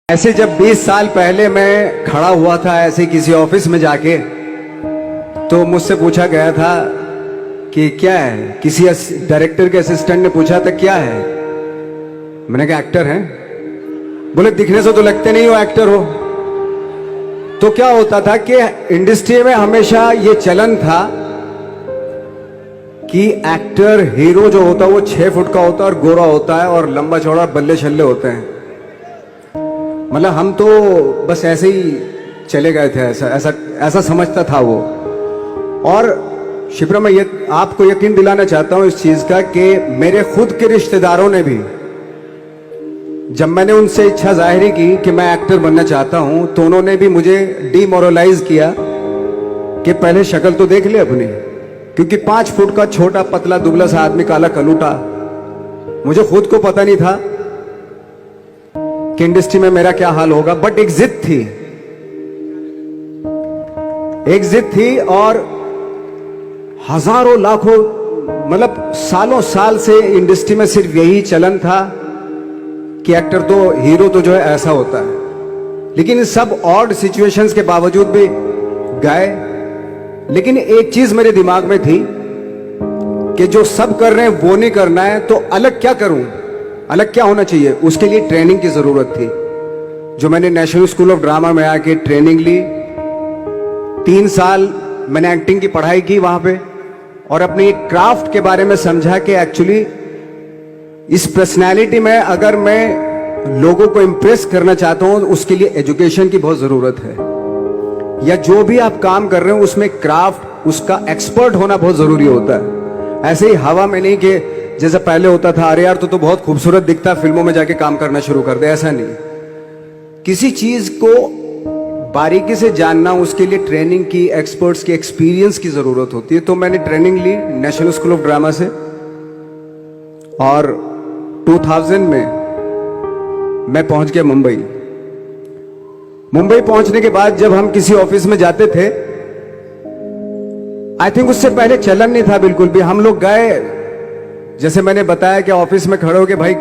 ऐसे जब 20 साल पहले मैं खड़ा हुआ था ऐसे किसी ऑफिस में जाके, तो मुझसे पूछा गया था कि क्या है। किसी डायरेक्टर के असिस्टेंट ने पूछा था क्या है। मैंने कहा एक्टर हैं। बोले दिखने से तो लगते नहीं हो एक्टर हो। तो क्या होता था कि इंडस्ट्री में हमेशा ये चलन था कि एक्टर हीरो जो होता है वो 6 फुट का होता है और गोरा होता है और लंबा चौड़ा बल्ले छल्ले होते हैं। मतलब हम तो बस ऐसे ही चले गए थे, ऐसा समझता था वो। और शिप्रा, मैं आपको यकीन दिलाना चाहता हूं इस चीज का कि मेरे खुद के रिश्तेदारों ने भी, जब मैंने उनसे इच्छा जाहिर की कि मैं एक्टर बनना चाहता हूं, तो उन्होंने भी मुझे डीमोरलाइज किया कि पहले शक्ल तो देख ले अपनी, क्योंकि 5 फुट का छोटा पतला दुबला सा आदमी, काला कलूटा। मुझे खुद को पता नहीं था कि इंडस्ट्री में मेरा क्या हाल होगा, बट एक जिद थी और हजारों लाखों, मतलब सालों साल से इंडस्ट्री में सिर्फ यही चलन था कि एक्टर तो, हीरो तो जो है ऐसा होता है। लेकिन सब ऑड सिचुएशंस के बावजूद भी गए। लेकिन एक चीज मेरे दिमाग में थी कि जो सब कर रहे हैं वो नहीं करना है, तो अलग क्या करूं, अलग क्या होना चाहिए। उसके लिए ट्रेनिंग की जरूरत थी, जो मैंने नेशनल स्कूल ऑफ ड्रामा में आके ट्रेनिंग ली। 3 साल मैंने एक्टिंग की पढ़ाई की वहां पे, और अपनी एक क्राफ्ट के बारे में समझा कि एक्चुअली इस पर्सनैलिटी में अगर मैं लोगों को इंप्रेस करना चाहता हूं, उसके लिए एजुकेशन की बहुत जरूरत है। या जो भी आप काम कर रहे हो उसमें क्राफ्ट, उसका एक्सपर्ट होना बहुत जरूरी होता है। ऐसे ही हवा में नहीं कि जैसे पहले होता था, अरे यार तो बहुत खूबसूरत दिखता, फिल्मों में जाके काम करना शुरू कर दे। ऐसा नहीं, किसी चीज को बारीकी से जानना, उसके लिए ट्रेनिंग की, एक्सपर्ट्स की, एक्सपीरियंस की जरूरत होती है। तो मैंने ट्रेनिंग ली नेशनल स्कूल ऑफ ड्रामा से, और 2000 में मैं पहुंच गया मुंबई। मुंबई पहुंचने के बाद जब हम किसी ऑफिस में जाते थे, आई थिंक उससे पहले चलन नहीं था बिल्कुल भी। हम लोग गए, जैसे मैंने बताया कि ऑफिस में खड़े हो के, भाई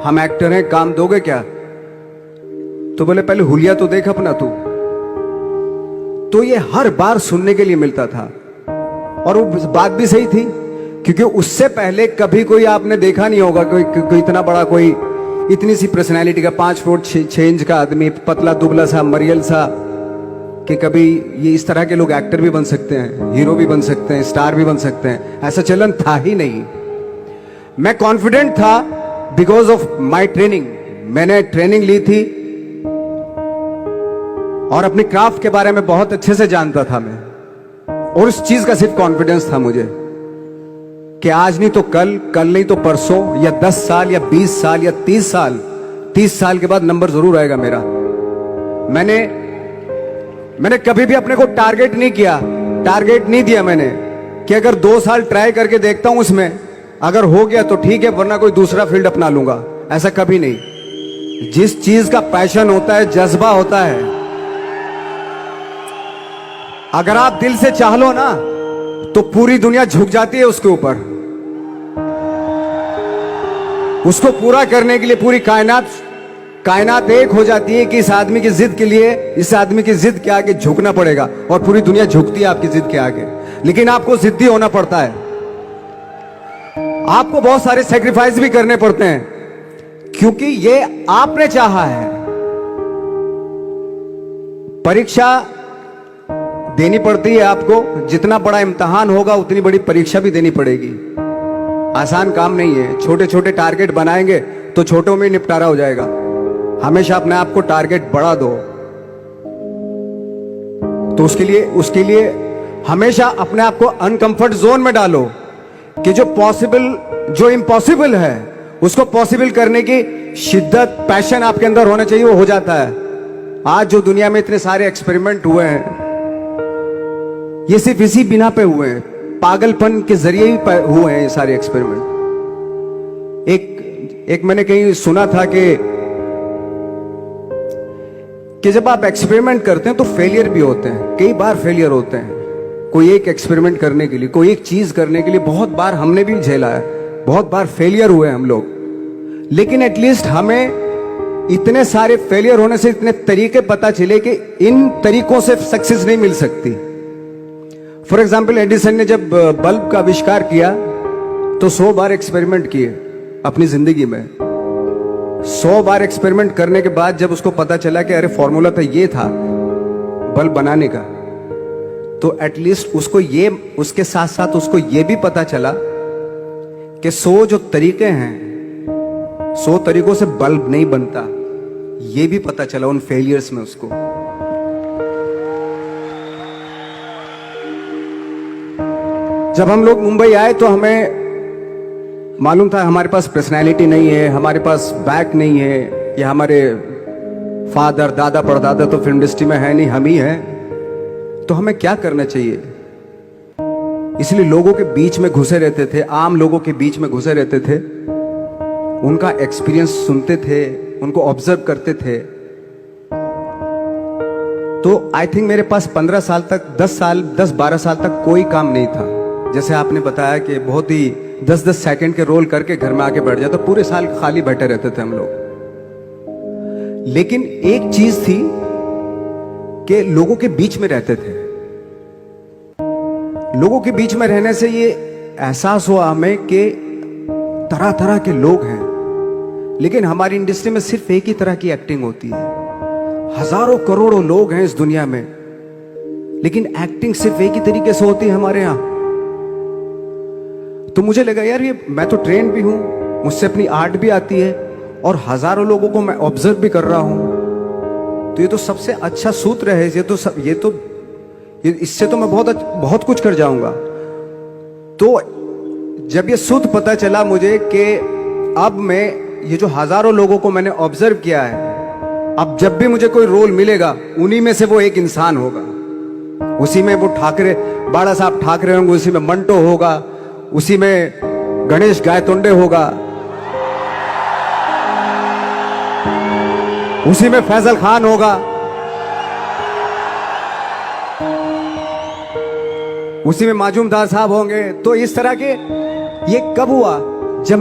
हम एक्टर हैं, काम दोगे क्या। तो बोले पहले हुलिया तो देख अपना तू। तो ये हर बार सुनने के लिए मिलता था, और वो बात भी सही थी, क्योंकि उससे पहले कभी कोई आपने देखा नहीं होगा कोई इतना बड़ा, कोई इतनी सी पर्सनैलिटी का 5 फुट 6 इंच का आदमी, पतला दुबला सा मरियल सा, कि कभी ये इस तरह के लोग एक्टर भी बन सकते हैं, हीरो भी बन सकते हैं, स्टार भी बन सकते हैं। ऐसा चलन था ही नहीं। मैं कॉन्फिडेंट था बिकॉज ऑफ माई ट्रेनिंग। मैंने ट्रेनिंग ली थी और अपनी क्राफ्ट के बारे में बहुत अच्छे से जानता था मैं, और उस चीज का सिर्फ कॉन्फिडेंस था मुझे कि आज नहीं तो कल, कल नहीं तो परसों, या 10 साल या 20 साल या 30 साल, 30 साल के बाद नंबर जरूर आएगा मेरा। मैंने कभी भी अपने को टारगेट नहीं दिया मैंने कि अगर 2 साल ट्राई करके देखता हूं, उसमें अगर हो गया तो ठीक है, वरना कोई दूसरा फील्ड अपना लूंगा। ऐसा कभी नहीं। जिस चीज का पैशन होता है, जज्बा होता है, अगर आप दिल से चाह लो ना, तो पूरी दुनिया झुक जाती है उसके ऊपर। उसको पूरा करने के लिए पूरी कायनात एक हो जाती है कि इस आदमी की जिद के लिए, इस आदमी की जिद के आगे झुकना पड़ेगा, और पूरी दुनिया झुकती है आपकी जिद के आगे। लेकिन आपको जिद्दी होना पड़ता है, आपको बहुत सारे सेक्रीफाइस भी करने पड़ते हैं, क्योंकि ये आपने चाहा है। परीक्षा देनी पड़ती है आपको, जितना बड़ा इम्तिहान होगा उतनी बड़ी परीक्षा भी देनी पड़ेगी। आसान काम नहीं है। छोटे छोटे टारगेट बनाएंगे तो छोटों में निपटारा हो जाएगा। हमेशा अपने आप को टारगेट बढ़ा दो। तो उसके लिए हमेशा अपने आप को अनकंफर्ट जोन में डालो, कि जो इम्पॉसिबल है उसको पॉसिबल करने की शिद्दत, पैशन आपके अंदर होना चाहिए, वो हो जाता है। आज जो दुनिया में इतने सारे एक्सपेरिमेंट हुए हैं, ये सिर्फ इसी बिना पे हुए हैं, पागलपन के जरिए ही हुए हैं ये सारे एक्सपेरिमेंट। एक मैंने कहीं सुना था कि जब आप एक्सपेरिमेंट करते हैं तो फेलियर भी होते हैं, कई बार फेलियर होते हैं। कोई एक एक्सपेरिमेंट करने के लिए, कोई एक चीज करने के लिए बहुत बार हमने भी झेला है, बहुत बार फेलियर हुए हम लोग। लेकिन एटलीस्ट हमें इतने सारे फेलियर होने से इतने तरीके पता चले कि इन तरीकों से सक्सेस नहीं मिल सकती। फॉर एग्जाम्पल, एडिसन ने जब बल्ब का आविष्कार किया तो 100 बार एक्सपेरिमेंट किए अपनी जिंदगी में। 100 बार एक्सपेरिमेंट करने के बाद जब उसको पता चला कि अरे फॉर्मूला तो ये था बल्ब बनाने का, तो एटलीस्ट उसको ये, उसके साथ साथ उसको ये भी पता चला कि 100 जो तरीके हैं, 100 तरीकों से बल्ब नहीं बनता, ये भी पता चला उन फेलियर्स में उसको। जब हम लोग मुंबई आए तो हमें मालूम था हमारे पास पर्सनैलिटी नहीं है, हमारे पास बैक नहीं है, या हमारे फादर दादा परदादा तो फिल्म इंडस्ट्री में है नहीं, हम ही हैं। तो हमें क्या करना चाहिए? इसलिए लोगों के बीच में घुसे रहते थे, आम लोगों के बीच में घुसे रहते थे, उनका एक्सपीरियंस सुनते थे, उनको ऑब्जर्व करते थे। तो आई थिंक मेरे पास 15 साल तक, 10-12 साल तक कोई काम नहीं था। जैसे आपने बताया कि बहुत ही 10-10 सेकंड के रोल करके घर में आके बैठ जाता, तो पूरे साल खाली बैठे रहते थे हम लोग। लेकिन एक चीज थी कि लोगों के बीच में रहते थे। लोगों के बीच में रहने से ये एहसास हुआ हमें कि तरह तरह के लोग हैं, लेकिन हमारी इंडस्ट्री में सिर्फ एक ही तरह की एक्टिंग होती है। हजारों करोड़ों लोग हैं इस दुनिया में, लेकिन एक्टिंग सिर्फ एक ही तरीके से होती है हमारे यहां। तो मुझे लगा यार, ये मैं तो ट्रेन भी हूं, मुझसे अपनी आर्ट भी आती है, और हजारों लोगों को मैं ऑब्जर्व भी कर रहा हूं, तो ये तो सबसे अच्छा सूत्र है। इससे तो मैं बहुत कुछ कर जाऊंगा। तो जब ये सूत्र पता चला मुझे कि अब मैं ये जो हजारों लोगों को मैंने ऑब्जर्व किया है, अब जब भी मुझे कोई रोल मिलेगा उन्हीं में से वो एक इंसान होगा। उसी में वो ठाकरे, बाड़ा साहब ठाकरे होंगे, उसी में मंटो होगा, उसी में गणेश गायतोंडे होगा, उसी में फैजल खान होगा, उसी में माजूमदार साहब होंगे। तो इस तरह के, ये कब हुआ? जब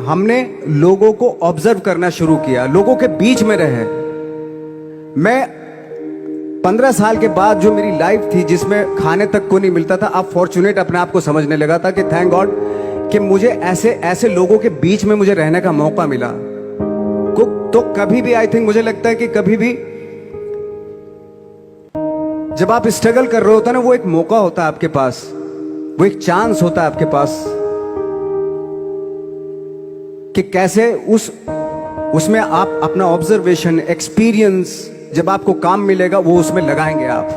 हमने लोगों को ऑब्जर्व करना शुरू किया, लोगों के बीच में रहे। मैं 15 साल के बाद जो मेरी लाइफ थी जिसमें खाने तक को नहीं मिलता था, अब फॉर्चुनेट अपने आप को समझने लगा था कि थैंक गॉड कि मुझे ऐसे लोगों के बीच में मुझे रहने का मौका मिला। तो कभी भी, आई थिंक मुझे लगता है कि कभी भी जब आप स्ट्रगल कर रहे होते ना, वो एक मौका होता है आपके पास, वो एक चांस होता है आपके पास कि कैसे उसमें आप अपना ऑब्जर्वेशन, एक्सपीरियंस, जब आपको काम मिलेगा वो उसमें लगाएंगे आप।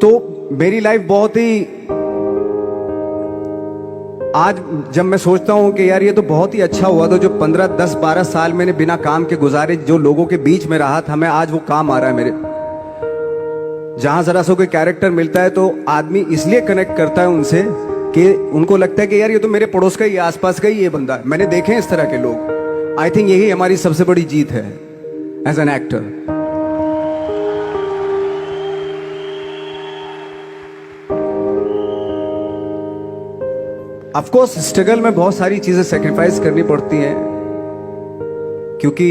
तो मेरी लाइफ बहुत ही, आज जब मैं सोचता हूं कि यार ये तो बहुत ही अच्छा हुआ, तो जो 15, 10, 12 साल मैंने बिना काम के गुजारे, जो लोगों के बीच में रहा था मैं, आज वो काम आ रहा है मेरे। जहां जरा सा कोई कैरेक्टर मिलता है तो आदमी इसलिए कनेक्ट करता है उनसे कि उनको लगता है कि यार ये तो मेरे पड़ोस का ही, आसपास का ही ये बंदा है। मैंने देखे हैं इस तरह के लोग। आई थिंक यही हमारी सबसे बड़ी जीत है as an actor. Of course struggle में बहुत सारी चीजें सेक्रीफाइस करनी पड़ती हैं, क्योंकि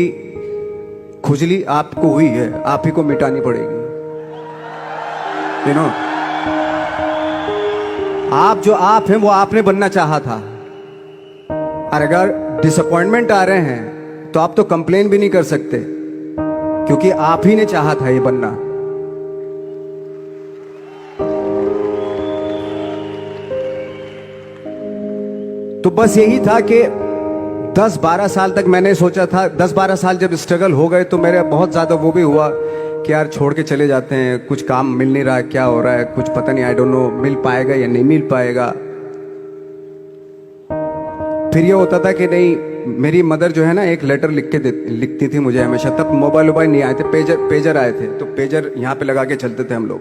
खुजली आपको हुई है, आप ही को मिटानी पड़ेगी। आप जो आप हैं वो आपने बनना चाहा था, और अगर डिसअपॉइंटमेंट आ रहे हैं तो आप तो कंप्लेन भी नहीं कर सकते, क्योंकि आप ही ने चाहा था ये बनना। तो बस यही था कि 10-12 साल तक मैंने सोचा था, 10-12 साल जब स्ट्रगल हो गए तो मेरे बहुत ज़्यादा वो भी हुआ कि यार छोड़ के चले जाते हैं, कुछ काम मिल नहीं रहा, क्या हो रहा है कुछ पता नहीं, आई डोंट नो मिल पाएगा या नहीं मिल पाएगा। फिर ये होता था कि नहीं, मेरी मदर जो है ना एक लेटर लिखती थी मुझे हमेशा। तब मोबाइल नहीं आए थे, पेजर आए थे, तो पेजर यहाँ पे लगा के चलते थे हम लोग।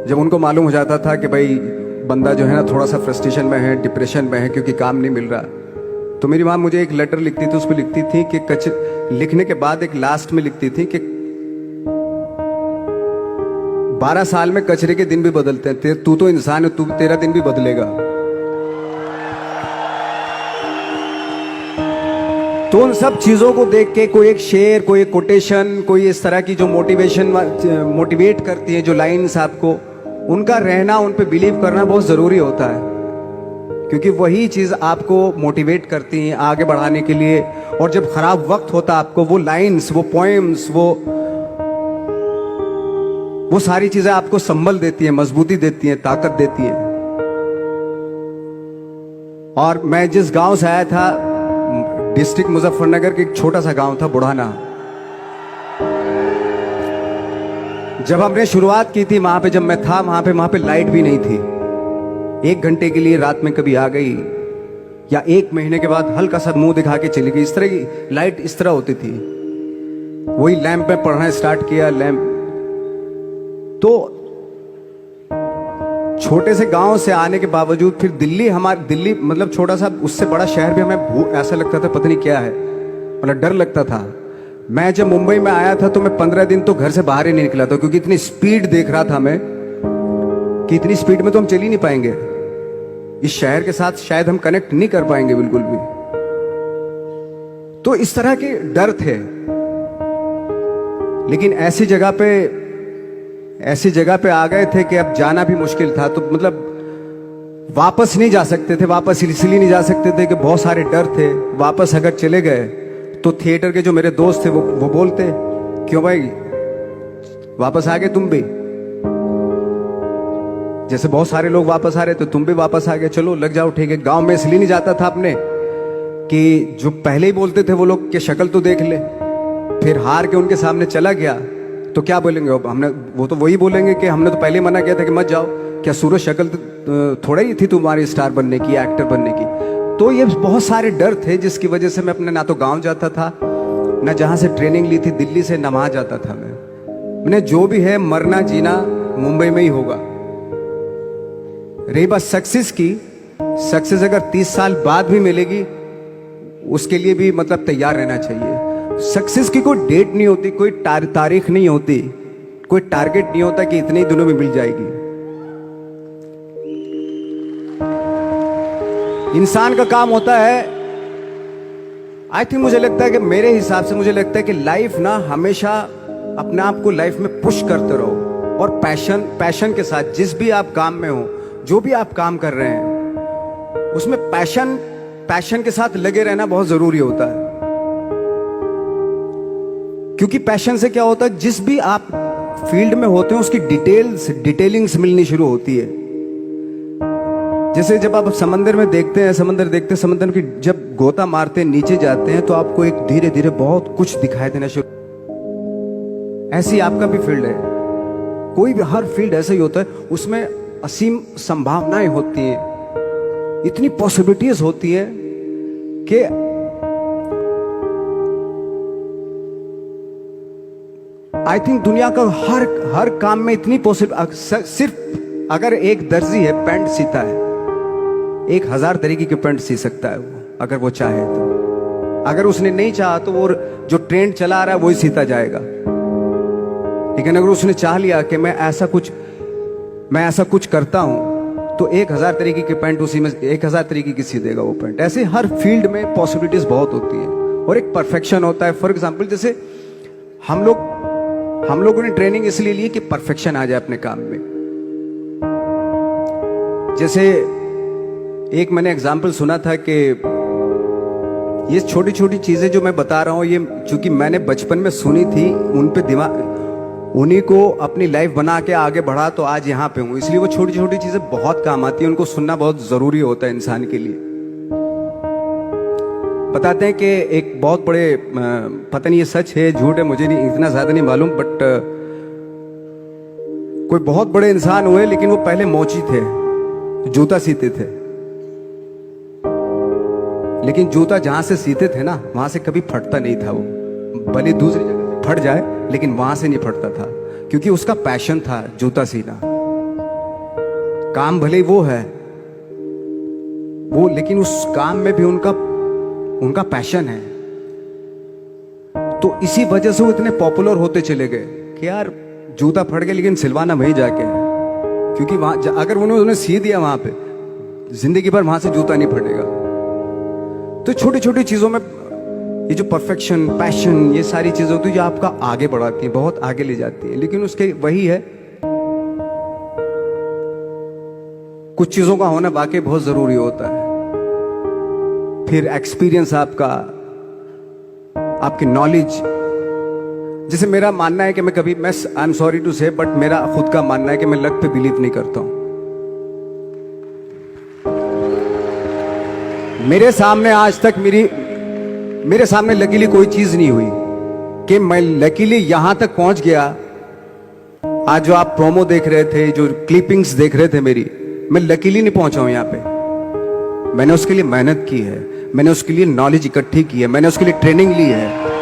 जब उनको मालूम हो जाता था कि भाई बंदा जो है ना थोड़ा सा फ्रस्ट्रेशन में है, डिप्रेशन में है, क्योंकि काम नहीं मिल रहा, तो मेरी माँ मुझे एक लेटर लिखती थी। उसको लिखती थी कि लिखने के बाद एक लास्ट में लिखती थी कि 12 साल में कचरे के दिन भी बदलते हैं, तू तो इंसान है, तेरा दिन भी बदलेगा। तो उन सब चीजों को देख के कोई एक शेर, कोई एक कोटेशन, कोई इस तरह की जो मोटिवेट करती है जो लाइंस आपको, उनका रहना, उन पे बिलीव करना बहुत जरूरी होता है, क्योंकि वही चीज आपको मोटिवेट करती है आगे बढ़ाने के लिए। और जब खराब वक्त होता है आपको वो लाइंस, वो पोएम्स, वो सारी चीजें आपको संबल देती है, मजबूती देती है, ताकत देती है। और मैं जिस गांव से आया था, डिस्ट्रिक्ट मुजफ्फरनगर के एक छोटा सा गांव था बुढ़ाना। जब हमने शुरुआत की थी वहां पे, जब मैं था वहां पे लाइट भी नहीं थी। 1 घंटे के लिए रात में कभी आ गई, या 1 महीने के बाद हल्का सा मुंह दिखा के चली गई। इस तरह की लाइट इस तरह होती थी। वही लैंप में पढ़ना स्टार्ट किया, लैंप। तो छोटे से गांव से आने के बावजूद फिर दिल्ली मतलब छोटा सा, उससे बड़ा शहर भी हमें ऐसा लगता था पता नहीं क्या है, मतलब डर लगता था। मैं जब मुंबई में आया था तो मैं 15 दिन तो घर से बाहर ही नहीं निकला था, क्योंकि इतनी स्पीड देख रहा था मैं कि इतनी स्पीड में तो हम चल ही नहीं पाएंगे, इस शहर के साथ शायद हम कनेक्ट नहीं कर पाएंगे बिल्कुल भी। तो इस तरह के डर थे। लेकिन ऐसी जगह पे आ गए थे कि अब जाना भी मुश्किल था। तो मतलब वापस नहीं जा सकते थे। वापस इसलिए नहीं जा सकते थे कि बहुत सारे डर थे। वापस अगर चले गए तो थिएटर के जो मेरे दोस्त थे वो बोलते, क्यों भाई वापस आ गए तुम भी, जैसे बहुत सारे लोग वापस आ रहे तो तुम भी वापस आ गए, चलो लग जाओ ठीक है। गांव में इसलिए नहीं जाता था अपने कि जो पहले ही बोलते थे वो लोग कि शक्ल तो देख ले, फिर हार के उनके सामने चला गया तो क्या बोलेंगे वो तो वही बोलेंगे कि हमने तो पहले मना किया था कि मत जाओ, क्या सूरज शक्ल थोड़ा ही थी तुम्हारी स्टार बनने की, एक्टर बनने की। तो ये बहुत सारे डर थे जिसकी वजह से मैं अपने ना तो गांव जाता था, ना जहां से ट्रेनिंग ली थी दिल्ली से, ना वहां जाता था। मैंने जो भी है मरना जीना मुंबई में ही होगा। रही बात सक्सेस की, सक्सेस अगर 30 साल बाद भी मिलेगी उसके लिए भी मतलब तैयार रहना चाहिए। सक्सेस की कोई डेट नहीं होती, कोई तारीख नहीं होती, कोई टारगेट नहीं होता कि इतने ही दिनों में मिल जाएगी। इंसान का काम होता है, आई थिंक मुझे लगता है कि मेरे हिसाब से मुझे लगता है कि लाइफ ना हमेशा अपने आप को लाइफ में पुश करते रहो, और पैशन के साथ जिस भी आप काम में हो, जो भी आप काम कर रहे हैं उसमें पैशन के साथ लगे रहना बहुत जरूरी होता है। क्योंकि पैशन से क्या होता है, जिस भी आप फील्ड में होते हैं उसकी डिटेलिंग्स मिलनी शुरू होती है। जैसे जब आप समंदर में देखते हैं, समंदर की जब गोता मारते हैं, नीचे जाते हैं तो आपको एक धीरे धीरे बहुत कुछ दिखाई देना शुरू। ऐसी आपका भी फील्ड है, कोई भी हर फील्ड ऐसा ही होता है, उसमें असीम संभावनाएं होती हैं, इतनी पॉसिबिलिटीज होती है कि आई थिंक दुनिया का हर काम में इतनी सिर्फ अगर एक दर्जी है पैंट सीता है, 1000 तरीके के पैंट सी सकता है वो, अगर वो चाहे तो। अगर उसने नहीं चाहा तो वो जो ट्रेंड चला रहा है वही सीता जाएगा। लेकिन अगर उसने चाह लिया कि मैं ऐसा कुछ करता हूं तो 1000 तरीके के पैंट उसी में 1000 तरीके की सी देगा वो पैंट। ऐसे हर फील्ड में पॉसिबिलिटीज बहुत होती है और एक परफेक्शन होता है। फॉर एग्जाम्पल जैसे हम लोगों ने ट्रेनिंग इसलिए ली कि परफेक्शन आ जाए अपने काम में। जैसे एक मैंने एग्जाम्पल सुना था कि ये छोटी छोटी चीजें जो मैं बता रहा हूं, ये चूंकि मैंने बचपन में सुनी थी, उन पे उन्हीं को अपनी लाइफ बना के आगे बढ़ा तो आज यहाँ पे हूं। इसलिए वो छोटी छोटी चीजें बहुत काम आती है, उनको सुनना बहुत जरूरी होता है इंसान के लिए। बताते हैं कि एक बहुत बड़े, पता नहीं ये सच है झूठ है, मुझे नहीं इतना ज्यादा नहीं मालूम, बट कोई बहुत बड़े इंसान हुए, लेकिन वो पहले मोची थे, जूता सीते थे। लेकिन जूता जहां से सीते थे ना, वहां से कभी फटता नहीं था वो, भले दूसरी जगह फट जाए लेकिन वहां से नहीं फटता था, क्योंकि उसका पैशन था जूता सीना। काम भले वो है वो, लेकिन उस काम में भी उनका पैशन है। तो इसी वजह से वो इतने पॉपुलर होते चले गए कि यार जूता फट गया लेकिन सिलवाना वहीं जाके है, क्योंकि वहां अगर उन्होंने सी दिया वहां पे, जिंदगी भर वहां से जूता नहीं फटेगा। तो छोटी छोटी चीजों में ये जो परफेक्शन, पैशन, ये सारी चीजें होती है जो आपका आगे बढ़ाती है, बहुत आगे ले जाती है। लेकिन उसके वही है, कुछ चीजों का होना वाकई बहुत जरूरी होता है। फिर एक्सपीरियंस आपका, आपकी नॉलेज। जैसे मेरा मानना है कि मैं आई एम सॉरी टू से, बट मेरा खुद का मानना है कि मैं लक पे बिलीव नहीं करता हूं। मेरे सामने आज तक मेरे सामने लकीली कोई चीज नहीं हुई कि मैं लकीली यहां तक पहुंच गया। आज जो आप प्रोमो देख रहे थे, जो क्लिपिंग्स देख रहे थे मेरी, मैं लकीली नहीं पहुंचा हूं यहां पे। मैंने उसके लिए मेहनत की है, मैंने उसके लिए नॉलेज इकट्ठी की है, मैंने उसके लिए ट्रेनिंग ली है।